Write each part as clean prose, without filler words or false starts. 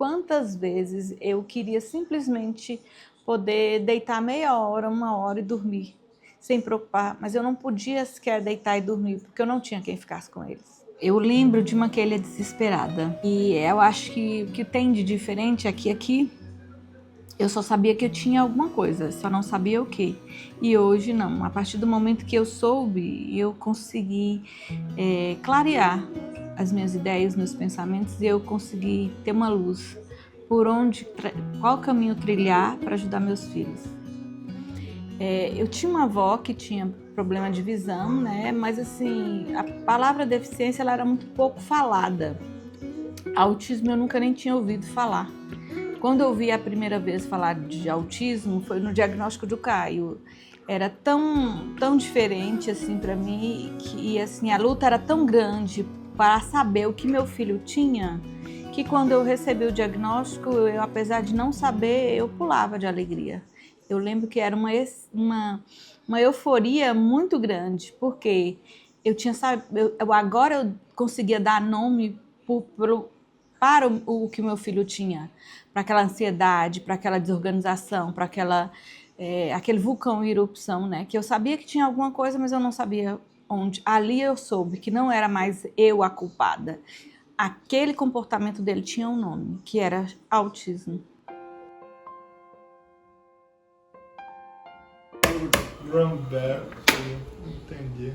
quantas vezes eu queria simplesmente poder deitar meia hora, uma hora e dormir, sem preocupar, mas eu não podia sequer deitar e dormir, porque eu não tinha quem ficasse com eles. Eu lembro de uma Kélia desesperada, e eu acho que o que tem de diferente é que aqui eu só sabia que eu tinha alguma coisa, só não sabia o quê. E hoje não, a partir do momento que eu soube, eu consegui clarear as minhas ideias, os meus pensamentos, e eu consegui ter uma luz por qual caminho trilhar para ajudar meus filhos. Eu tinha uma avó que tinha problema de visão, né? Mas assim, a palavra deficiência ela era muito pouco falada. Autismo eu nunca nem tinha ouvido falar. Quando eu vi a primeira vez falar de autismo, foi no diagnóstico do Caio. Era tão diferente assim para mim, que assim, a luta era tão grande para saber o que meu filho tinha, que quando eu recebi o diagnóstico, eu, apesar de não saber, eu pulava de alegria. Eu lembro que era uma euforia muito grande, porque agora eu conseguia dar nome para o que meu filho tinha, para aquela ansiedade, para aquela desorganização, para aquele vulcão em erupção, né? Que eu sabia que tinha alguma coisa, mas eu não sabia onde. Ali eu soube que não era mais eu a culpada. Aquele comportamento dele tinha um nome, que era autismo. Run back, entendi.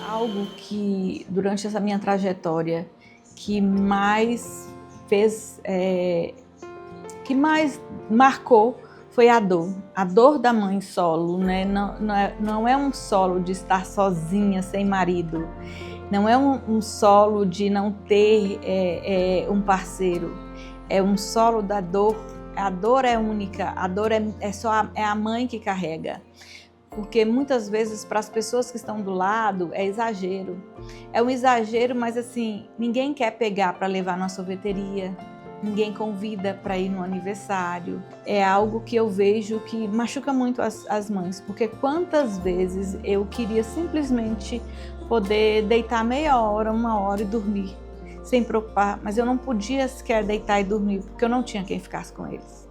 Algo que, durante essa minha trajetória, que mais que mais marcou foi a dor da mãe solo, né? Não é um solo de estar sozinha, sem marido, não é um solo de não ter um parceiro, é um solo da dor. A dor é única, a dor é a mãe que carrega. Porque muitas vezes para as pessoas que estão do lado é exagero. É um exagero, mas assim, ninguém quer pegar para levar na sorveteria, ninguém convida para ir no aniversário. É algo que eu vejo que machuca muito as mães, porque quantas vezes eu queria simplesmente poder deitar meia hora, uma hora e dormir, sem preocupar, mas eu não podia sequer deitar e dormir, porque eu não tinha quem ficasse com eles.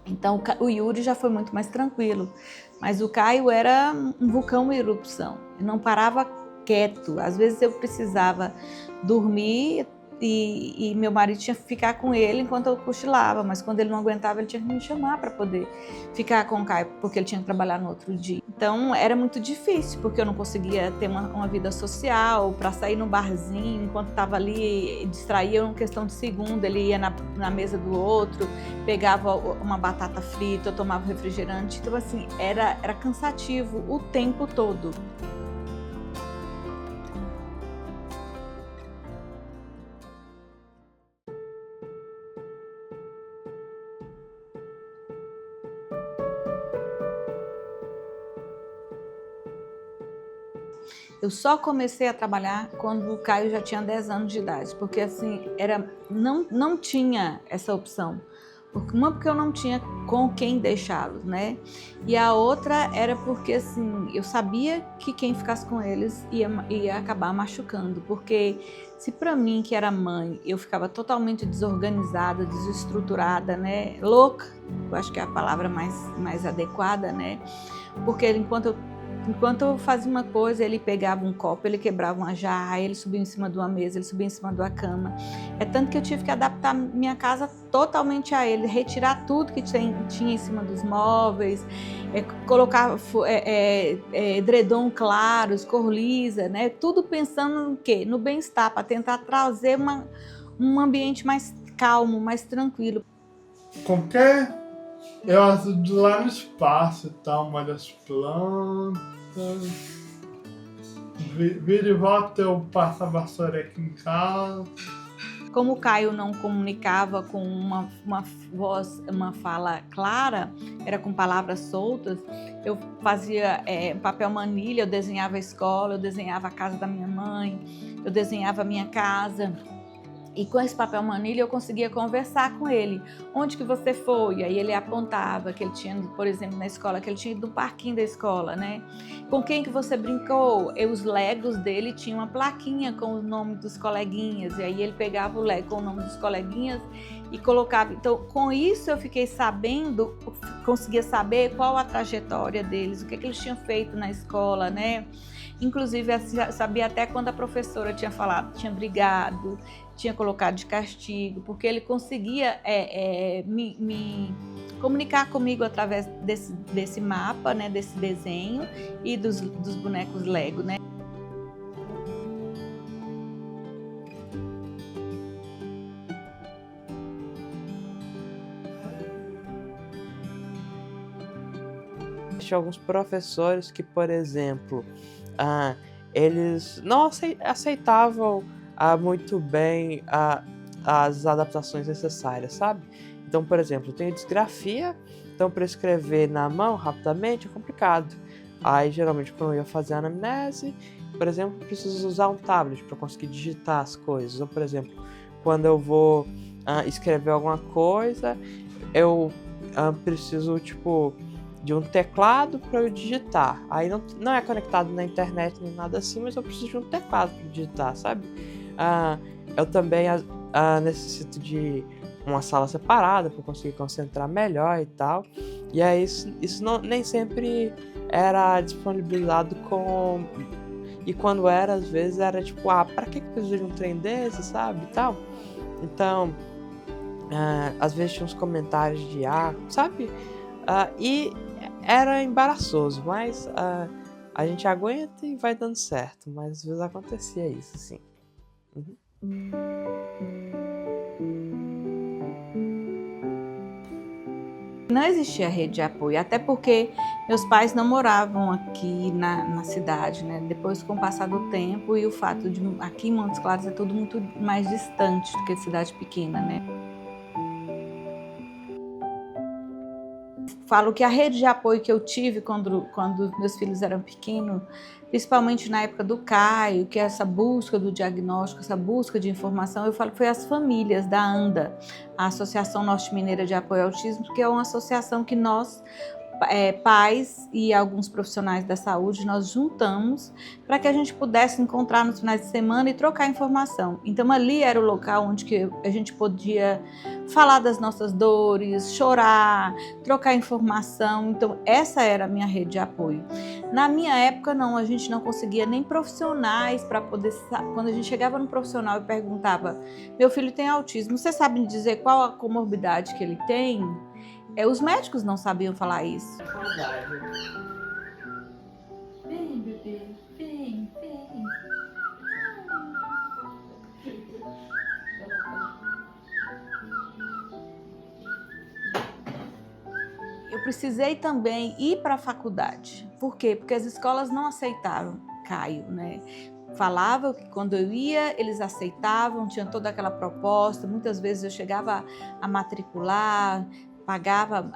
Então o Yuri já foi muito mais tranquilo, mas o Caio era um vulcão em erupção, ele não parava quieto. Às vezes eu precisava dormir e meu marido tinha que ficar com ele enquanto eu cochilava, mas quando ele não aguentava ele tinha que me chamar para poder ficar com o Caio, porque ele tinha que trabalhar no outro dia. Então era muito difícil, porque eu não conseguia ter uma vida social, para sair no barzinho, enquanto estava ali, distraía em questão de segundo, ele ia na mesa do outro, pegava uma batata frita, eu tomava refrigerante, então assim, era cansativo o tempo todo. Eu só comecei a trabalhar quando o Caio já tinha 10 anos de idade, porque assim, não tinha essa opção. Porque eu não tinha com quem deixá-los, né? E a outra era porque assim, eu sabia que quem ficasse com eles ia acabar machucando, porque se para mim, que era mãe, eu ficava totalmente desorganizada, desestruturada, né? Louca, eu acho que é a palavra mais adequada, né? Porque enquanto eu fazia uma coisa, ele pegava um copo, ele quebrava uma jarra, ele subia em cima de uma mesa, ele subia em cima de uma cama. É tanto que eu tive que adaptar minha casa totalmente a ele, retirar tudo que tinha em cima dos móveis, colocar edredom claros, cor lisa, né? Tudo pensando no quê? No bem-estar, para tentar trazer um ambiente mais calmo, mais tranquilo. Eu ajudo lá no espaço, tá? Molho as plantas. Vira e volta eu passo a vassoura aqui em casa. Como o Caio não comunicava com uma voz, uma fala clara, era com palavras soltas, eu fazia papel manilha, eu desenhava a escola, eu desenhava a casa da minha mãe, eu desenhava a minha casa. E com esse papel manilha eu conseguia conversar com ele. Onde que você foi? Aí ele apontava que ele tinha, por exemplo, na escola, que ele tinha ido no parquinho da escola, né? Com quem que você brincou? E os Legos dele tinham uma plaquinha com o nome dos coleguinhas. E aí ele pegava o Lego com o nome dos coleguinhas e colocava. Então, com isso eu fiquei sabendo, conseguia saber qual a trajetória deles, o que eles tinham feito na escola, né? Inclusive, eu sabia até quando a professora tinha falado, tinha brigado, tinha colocado de castigo, porque ele conseguia me comunicar comigo através desse mapa, né, desse desenho e dos bonecos Lego, né? Tinha alguns professores que, por exemplo, eles não aceitavam muito bem as adaptações necessárias, sabe? Então, por exemplo, eu tenho disgrafia, então para escrever na mão rapidamente é complicado. Aí, geralmente, quando eu ia fazer a anamnese, por exemplo, eu preciso usar um tablet para conseguir digitar as coisas. Ou, por exemplo, quando eu vou escrever alguma coisa, eu preciso, tipo, de um teclado para eu digitar. Aí não é conectado na internet nem nada assim, mas eu preciso de um teclado para digitar, sabe? Eu também necessito de uma sala separada para conseguir concentrar melhor e tal. E aí isso nem sempre era disponibilizado com... E quando era, às vezes era tipo, para que precisa de um trem desse, sabe? E tal. Então, às vezes tinha uns comentários de sabe? E era embaraçoso, mas a gente aguenta e vai dando certo. Mas às vezes acontecia isso, sim. Não existia rede de apoio, até porque meus pais não moravam aqui na cidade, né? Depois, com o passar do tempo e o fato de aqui em Montes Claros é tudo muito mais distante do que cidade pequena, né? Falo que a rede de apoio que eu tive quando meus filhos eram pequenos, principalmente na época do Caio, que é essa busca do diagnóstico, essa busca de informação, eu falo que foi as famílias da ANDA, a Associação Norte Mineira de Apoio ao Autismo, que é uma associação que nós, pais e alguns profissionais da saúde, nós juntamos para que a gente pudesse encontrar nos finais de semana e trocar informação. Então ali era o local onde que a gente podia falar das nossas dores, chorar, trocar informação. Então essa era a minha rede de apoio. Na minha época não, a gente não conseguia nem profissionais para poder... Quando a gente chegava no profissional e perguntava, meu filho tem autismo, você sabe me dizer qual a comorbidade que ele tem? Os médicos não sabiam falar isso. Vem, bebê, vem, vem. Eu precisei também ir para a faculdade. Por quê? Porque as escolas não aceitavam Caio, né? Falava que quando eu ia, eles aceitavam, tinha toda aquela proposta. Muitas vezes eu chegava a matricular, pagava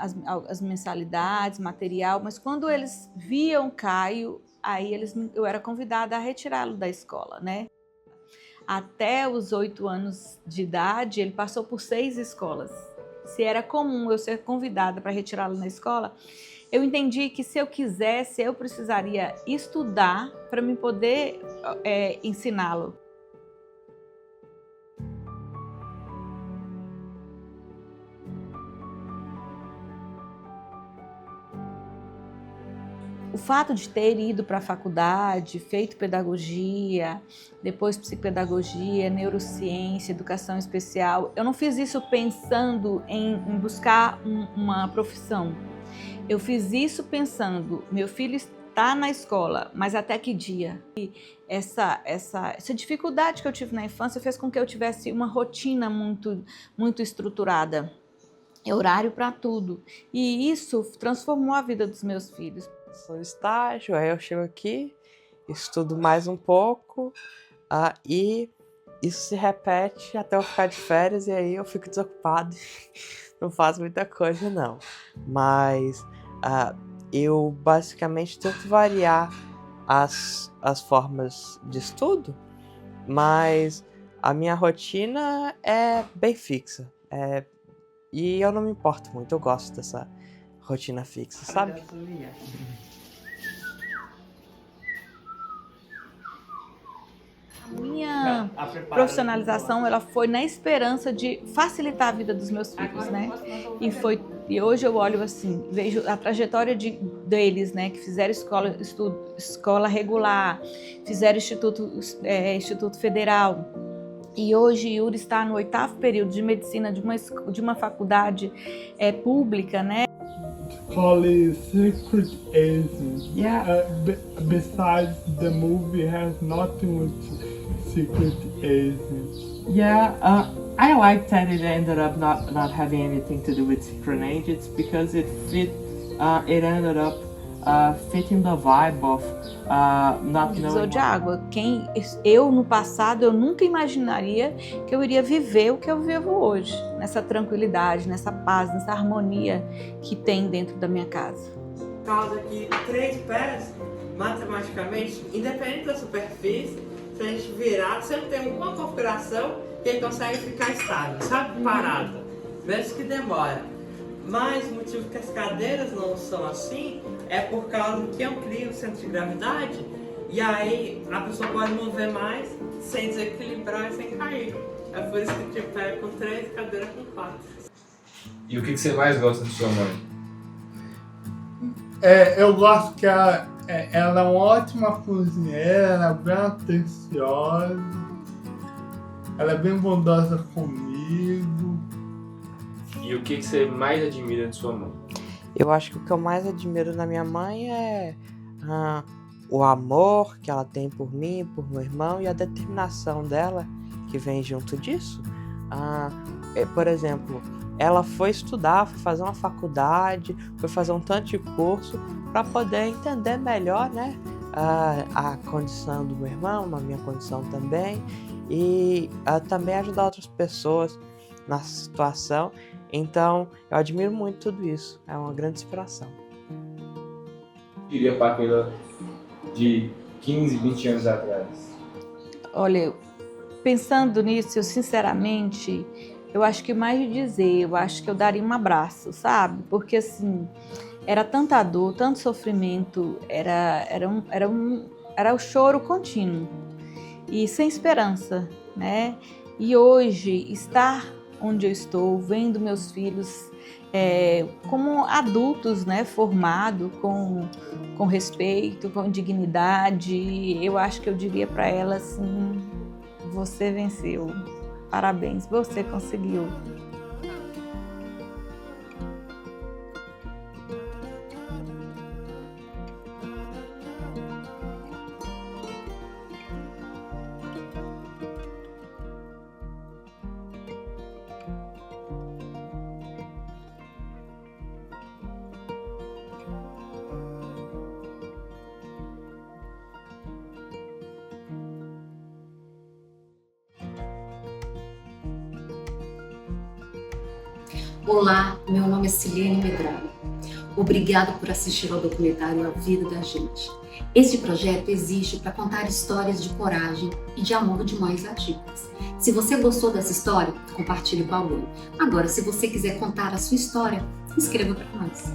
as mensalidades, material, mas quando eles viam Caio, aí eu era convidada a retirá-lo da escola, né? Até os 8 anos de idade, ele passou por 6 escolas. Se era comum eu ser convidada para retirá-lo na escola, eu entendi que se eu quisesse, eu precisaria estudar para me poder ensiná-lo. O fato de ter ido para a faculdade, feito pedagogia, depois psicopedagogia, neurociência, educação especial, eu não fiz isso pensando em buscar uma profissão. Eu fiz isso pensando, meu filho está na escola, mas até que dia? E essa dificuldade que eu tive na infância fez com que eu tivesse uma rotina muito estruturada. Horário para tudo. E isso transformou a vida dos meus filhos. Sou estágio, aí eu chego aqui, estudo mais um pouco, e isso se repete até eu ficar de férias e aí eu fico desocupado, não faço muita coisa não. Mas eu basicamente tento variar as formas de estudo, mas a minha rotina é bem fixa. E eu não me importo muito, eu gosto dessa rotina fixa, sabe? Minha profissionalização, ela foi na esperança de facilitar a vida dos meus filhos, né? E hoje eu olho assim, vejo a trajetória deles, né? Que fizeram escola regular, fizeram Instituto Federal. E hoje Yuri está no 8º período de medicina de uma faculdade pública, né? Call it Secret Agent. Yeah. Besides, the movie has nothing with Secret Agent. Yeah, I like that it ended up not having anything to do with secret agents because it ended up fitting the vibe of not Divisor knowing. de água. Eu no passado eu nunca imaginaria que eu iria viver o que eu vivo hoje, nessa tranquilidade, nessa paz, nessa harmonia que tem dentro da minha casa. Por causa que 3 pés, matematicamente, independente da superfície, se a gente virar, sempre tem alguma configuração que ele consegue ficar estável, sabe? Parado, mesmo que demora. Mas o motivo que as cadeiras não são assim é por causa que amplia o centro de gravidade e aí a pessoa pode mover mais sem desequilibrar e sem cair. É por isso que tipo, é com 3, cadeira com 4. E o que você mais gosta de sua mãe? Eu gosto que ela é uma ótima cozinheira, ela é bem atenciosa, ela é bem bondosa comigo. E o que você mais admira de sua mãe? Eu acho que o que eu mais admiro na minha mãe é o amor que ela tem por mim, por meu irmão e a determinação dela que vem junto disso. Por exemplo, ela foi estudar, foi fazer uma faculdade, foi fazer um tanto de curso para poder entender melhor, né, a condição do meu irmão, a minha condição também, e também ajudar outras pessoas nessa situação. Então, eu admiro muito tudo isso, é uma grande inspiração. Diria para aquela de 15, 20 anos atrás? Olha, pensando nisso, eu sinceramente, eu acho que mais de dizer, eu acho que eu daria um abraço, sabe? Porque assim, era tanta dor, tanto sofrimento, era o choro contínuo e sem esperança, né? E hoje, estar onde eu estou, vendo meus filhos como adultos, né, formados, com respeito, com dignidade, eu acho que eu diria para ela assim, você venceu, parabéns, você conseguiu. Olá, meu nome é Silene Medrano. Obrigada por assistir ao documentário A Vida da Gente. Este projeto existe para contar histórias de coragem e de amor de mães atípicas. Se você gostou dessa história, compartilhe com alguém. Agora, se você quiser contar a sua história, escreva para nós.